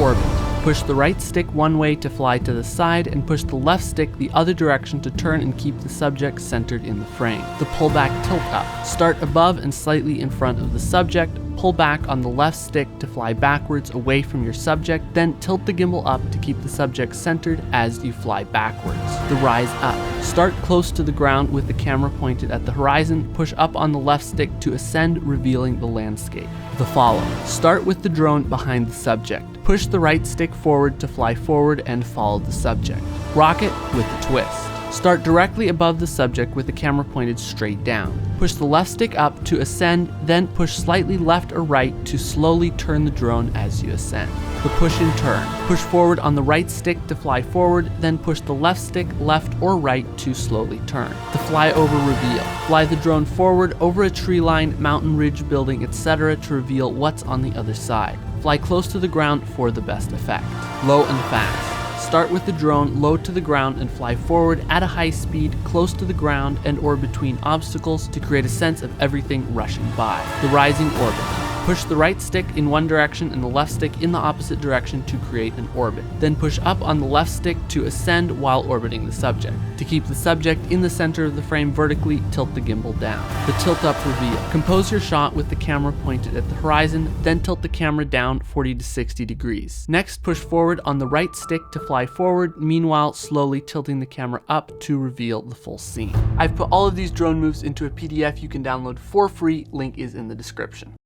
orbit. Push the right stick one way to fly to the side, and push the left stick the other direction to turn and keep the subject centered in the frame. The pullback tilt up. Start above and slightly in front of the subject, pull back on the left stick to fly backwards away from your subject, then tilt the gimbal up to keep the subject centered as you fly backwards. The rise up. Start close to the ground with the camera pointed at the horizon, push up on the left stick to ascend, revealing the landscape. The follow. Start with the drone behind the subject. Push the right stick forward to fly forward and follow the subject. Rocket with a twist. Start directly above the subject with the camera pointed straight down. Push the left stick up to ascend, then push slightly left or right to slowly turn the drone as you ascend. The push and turn. Push forward on the right stick to fly forward, then push the left stick left or right to slowly turn. The fly over reveal. Fly the drone forward over a tree line, mountain ridge, building, etc. to reveal what's on the other side. Fly close to the ground for the best effect. Low and fast. Start with the drone low to the ground and fly forward at a high speed, close to the ground and or between obstacles to create a sense of everything rushing by. The rising orbit. Push the right stick in one direction and the left stick in the opposite direction to create an orbit. Then push up on the left stick to ascend while orbiting the subject. To keep the subject in the center of the frame vertically, tilt the gimbal down. The tilt up reveal. Compose your shot with the camera pointed at the horizon, then tilt the camera down 40 to 60 degrees. Next, push forward on the right stick to fly forward, meanwhile slowly tilting the camera up to reveal the full scene. I've put all of these drone moves into a PDF you can download for free, link is in the description.